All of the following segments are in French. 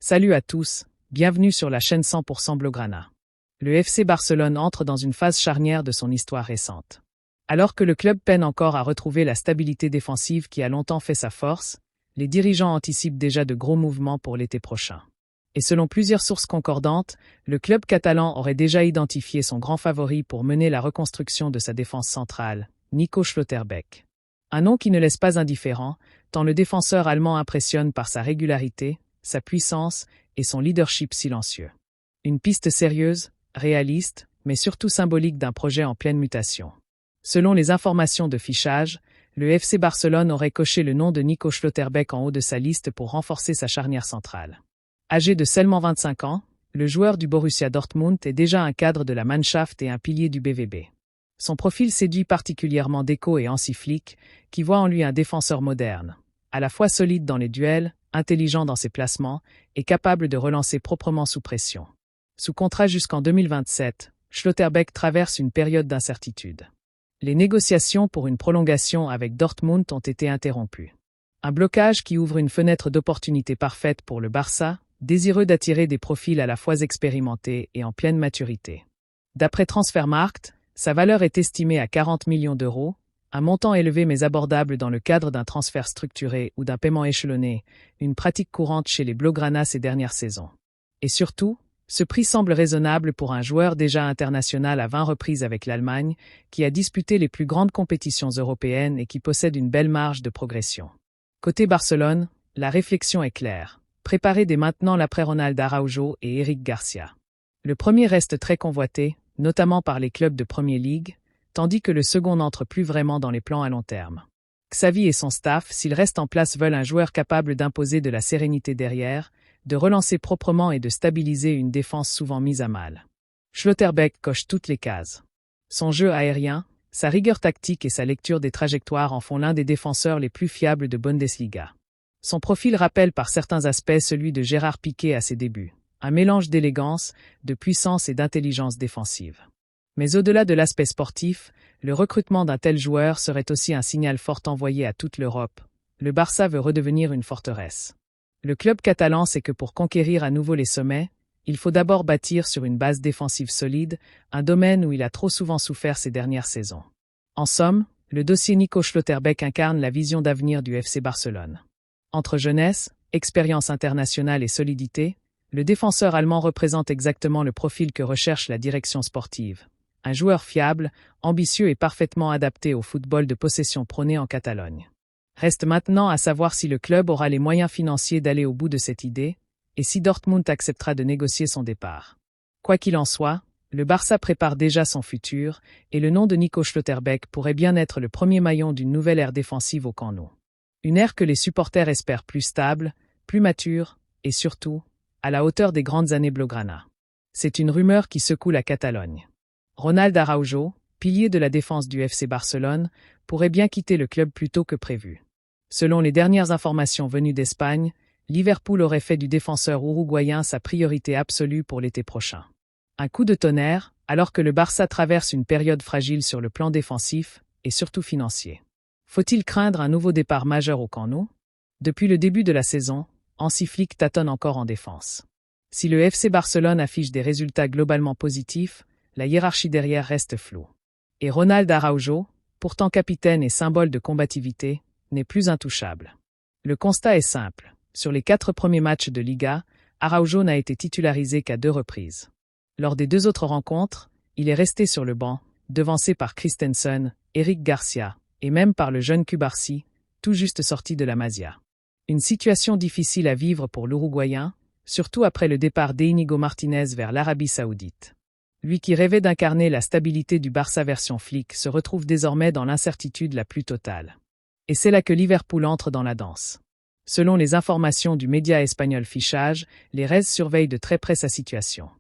Salut à tous, bienvenue sur la chaîne 100% Blaugrana. Le FC Barcelone entre dans une phase charnière de son histoire récente. Alors que le club peine encore à retrouver la stabilité défensive qui a longtemps fait sa force, les dirigeants anticipent déjà de gros mouvements pour l'été prochain. Et selon plusieurs sources concordantes, le club catalan aurait déjà identifié son grand favori pour mener la reconstruction de sa défense centrale, Nico Schlotterbeck. Un nom qui ne laisse pas indifférent, tant le défenseur allemand impressionne par sa régularité, sa puissance et son leadership silencieux. Une piste sérieuse, réaliste, mais surtout symbolique d'un projet en pleine mutation. Selon les informations de fichage, le FC Barcelone aurait coché le nom de Nico Schlotterbeck en haut de sa liste pour renforcer sa charnière centrale. Âgé de seulement 25 ans, le joueur du Borussia Dortmund est déjà un cadre de la Mannschaft et un pilier du BVB. Son profil séduit particulièrement Deco et Hansi Flick, qui voient en lui un défenseur moderne, à la fois solide dans les duels, intelligent dans ses placements et capable de relancer proprement sous pression. Sous contrat jusqu'en 2027, Schlotterbeck traverse une période d'incertitude. Les négociations pour une prolongation avec Dortmund ont été interrompues. Un blocage qui ouvre une fenêtre d'opportunité parfaite pour le Barça, désireux d'attirer des profils à la fois expérimentés et en pleine maturité. D'après Transfermarkt, sa valeur est estimée à 40 millions d'euros, un montant élevé mais abordable dans le cadre d'un transfert structuré ou d'un paiement échelonné, une pratique courante chez les Blaugrana ces dernières saisons. Et surtout, ce prix semble raisonnable pour un joueur déjà international à 20 reprises avec l'Allemagne, qui a disputé les plus grandes compétitions européennes et qui possède une belle marge de progression. Côté Barcelone, la réflexion est claire. Préparez dès maintenant l'après-Ronald Araujo et Eric Garcia. Le premier reste très convoité, notamment par les clubs de Premier League, tandis que le second n'entre plus vraiment dans les plans à long terme. Xavi et son staff, s'ils restent en place, veulent un joueur capable d'imposer de la sérénité derrière, de relancer proprement et de stabiliser une défense souvent mise à mal. Schlotterbeck coche toutes les cases. Son jeu aérien, sa rigueur tactique et sa lecture des trajectoires en font l'un des défenseurs les plus fiables de Bundesliga. Son profil rappelle par certains aspects celui de Gérard Piqué à ses débuts, un mélange d'élégance, de puissance et d'intelligence défensive. Mais au-delà de l'aspect sportif, le recrutement d'un tel joueur serait aussi un signal fort envoyé à toute l'Europe. Le Barça veut redevenir une forteresse. Le club catalan sait que pour conquérir à nouveau les sommets, il faut d'abord bâtir sur une base défensive solide, un domaine où il a trop souvent souffert ces dernières saisons. En somme, le dossier Nico Schlotterbeck incarne la vision d'avenir du FC Barcelone. Entre jeunesse, expérience internationale et solidité, le défenseur allemand représente exactement le profil que recherche la direction sportive. Un joueur fiable, ambitieux et parfaitement adapté au football de possession prôné en Catalogne. Reste maintenant à savoir si le club aura les moyens financiers d'aller au bout de cette idée, et si Dortmund acceptera de négocier son départ. Quoi qu'il en soit, le Barça prépare déjà son futur, et le nom de Nico Schlotterbeck pourrait bien être le premier maillon d'une nouvelle ère défensive au Camp Nou. Une ère que les supporters espèrent plus stable, plus mature, et surtout, à la hauteur des grandes années Blaugrana. C'est une rumeur qui secoue la Catalogne. Ronald Araujo, pilier de la défense du FC Barcelone, pourrait bien quitter le club plus tôt que prévu. Selon les dernières informations venues d'Espagne, Liverpool aurait fait du défenseur uruguayen sa priorité absolue pour l'été prochain. Un coup de tonnerre, alors que le Barça traverse une période fragile sur le plan défensif et surtout financier. Faut-il craindre un nouveau départ majeur au Camp Nou ? Depuis le début de la saison, Hansi Flick tâtonne encore en défense. Si le FC Barcelone affiche des résultats globalement positifs, la hiérarchie derrière reste floue. Et Ronald Araujo, pourtant capitaine et symbole de combativité, n'est plus intouchable. Le constat est simple. Sur les 4 premiers matchs de Liga, Araujo n'a été titularisé qu'à 2 reprises. Lors des 2 autres rencontres, il est resté sur le banc, devancé par Christensen, Eric Garcia, et même par le jeune Cubarsí, tout juste sorti de la Masia. Une situation difficile à vivre pour l'Uruguayen, surtout après le départ d'Íñigo Martínez vers l'Arabie Saoudite. Lui qui rêvait d'incarner la stabilité du Barça version Flick se retrouve désormais dans l'incertitude la plus totale. Et c'est là que Liverpool entre dans la danse. Selon les informations du média espagnol Fichage, les Reds surveillent de très près sa situation.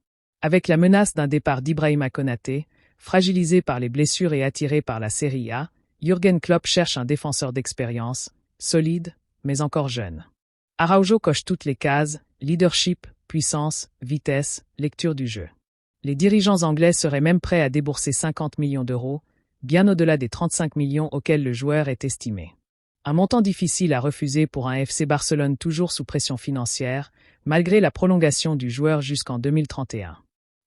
Avec la menace d'un départ d'Ibrahima Konaté, fragilisé par les blessures et attiré par la Serie A, Jürgen Klopp cherche un défenseur d'expérience, solide, mais encore jeune. Araujo coche toutes les cases, leadership, puissance, vitesse, lecture du jeu. Les dirigeants anglais seraient même prêts à débourser 50 millions d'euros, bien au-delà des 35 millions auxquels le joueur est estimé. Un montant difficile à refuser pour un FC Barcelone toujours sous pression financière, malgré la prolongation du joueur jusqu'en 2031.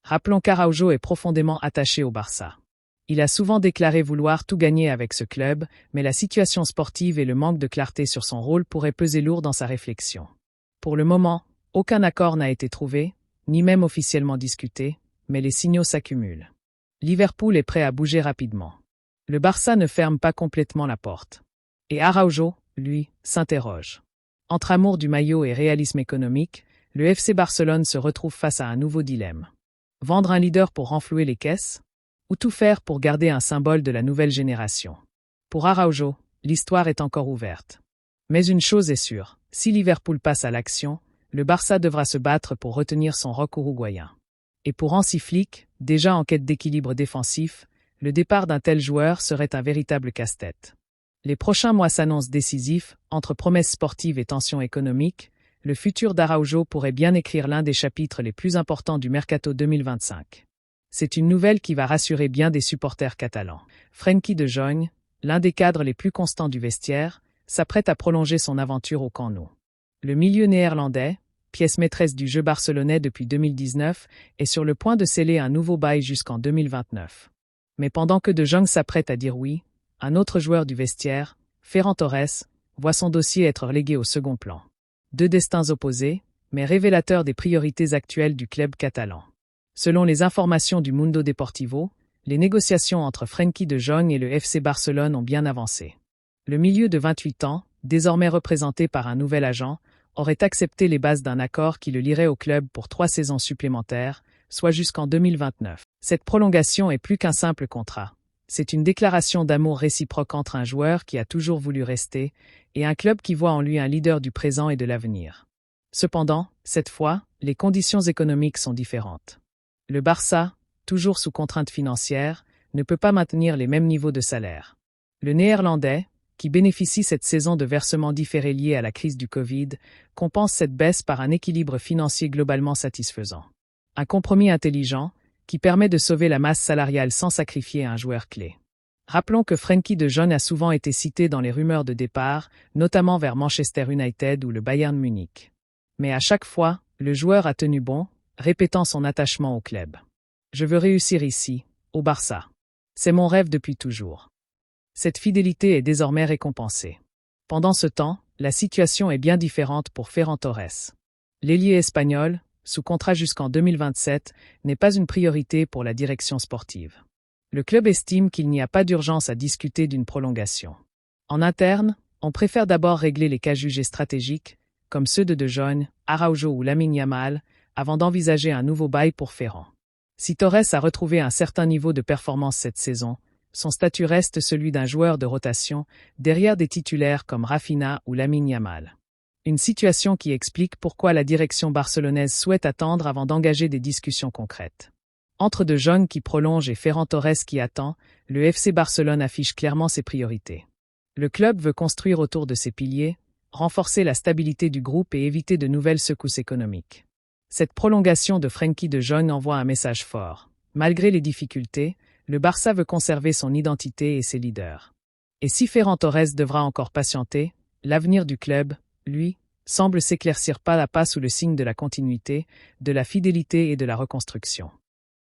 Rappelons qu'Araujo est profondément attaché au Barça. Il a souvent déclaré vouloir tout gagner avec ce club, mais la situation sportive et le manque de clarté sur son rôle pourraient peser lourd dans sa réflexion. Pour le moment, aucun accord n'a été trouvé, ni même officiellement discuté, mais les signaux s'accumulent. Liverpool est prêt à bouger rapidement. Le Barça ne ferme pas complètement la porte. Et Araujo, lui, s'interroge. Entre amour du maillot et réalisme économique, le FC Barcelone se retrouve face à un nouveau dilemme. Vendre un leader pour renflouer les caisses? Ou tout faire pour garder un symbole de la nouvelle génération? Pour Araujo, l'histoire est encore ouverte. Mais une chose est sûre, si Liverpool passe à l'action, le Barça devra se battre pour retenir son roc uruguayen. Et pour Hansi Flick, déjà en quête d'équilibre défensif, le départ d'un tel joueur serait un véritable casse-tête. Les prochains mois s'annoncent décisifs, entre promesses sportives et tensions économiques, le futur d'Araujo pourrait bien écrire l'un des chapitres les plus importants du Mercato 2025. C'est une nouvelle qui va rassurer bien des supporters catalans. Frenkie de Jong, l'un des cadres les plus constants du vestiaire, s'apprête à prolonger son aventure au Camp Nou. Le milieu néerlandais, pièce maîtresse du jeu barcelonais depuis 2019, est sur le point de sceller un nouveau bail jusqu'en 2029. Mais pendant que de Jong s'apprête à dire oui, un autre joueur du vestiaire, Ferran Torres, voit son dossier être relégué au second plan. Deux destins opposés, mais révélateurs des priorités actuelles du club catalan. Selon les informations du Mundo Deportivo, les négociations entre Frenkie de Jong et le FC Barcelone ont bien avancé. Le milieu de 28 ans, désormais représenté par un nouvel agent, aurait accepté les bases d'un accord qui le lierait au club pour 3 saisons supplémentaires, soit jusqu'en 2029. Cette prolongation est plus qu'un simple contrat. C'est une déclaration d'amour réciproque entre un joueur qui a toujours voulu rester et un club qui voit en lui un leader du présent et de l'avenir. Cependant, cette fois, les conditions économiques sont différentes. Le Barça, toujours sous contrainte financière, ne peut pas maintenir les mêmes niveaux de salaire. Le Néerlandais, qui bénéficie cette saison de versements différés liés à la crise du Covid, compense cette baisse par un équilibre financier globalement satisfaisant. Un compromis intelligent, qui permet de sauver la masse salariale sans sacrifier un joueur clé. Rappelons que Frenkie de Jong a souvent été cité dans les rumeurs de départ, notamment vers Manchester United ou le Bayern Munich. Mais à chaque fois, le joueur a tenu bon, répétant son attachement au club. Je veux réussir ici, au Barça. C'est mon rêve depuis toujours. Cette fidélité est désormais récompensée. Pendant ce temps, la situation est bien différente pour Ferran Torres. L'ailier espagnol, sous contrat jusqu'en 2027, n'est pas une priorité pour la direction sportive. Le club estime qu'il n'y a pas d'urgence à discuter d'une prolongation. En interne, on préfère d'abord régler les cas jugés stratégiques, comme ceux de Jong, Araujo ou Lamine Yamal, avant d'envisager un nouveau bail pour Ferran. Si Torres a retrouvé un certain niveau de performance cette saison, son statut reste celui d'un joueur de rotation, derrière des titulaires comme Rafinha ou Lamine Yamal. Une situation qui explique pourquoi la direction barcelonaise souhaite attendre avant d'engager des discussions concrètes. Entre De Jong qui prolonge et Ferran Torres qui attend, le FC Barcelone affiche clairement ses priorités. Le club veut construire autour de ses piliers, renforcer la stabilité du groupe et éviter de nouvelles secousses économiques. Cette prolongation de Frenkie de Jong envoie un message fort. Malgré les difficultés, le Barça veut conserver son identité et ses leaders. Et si Ferran Torres devra encore patienter, l'avenir du club, lui, semble s'éclaircir pas à pas sous le signe de la continuité, de la fidélité et de la reconstruction.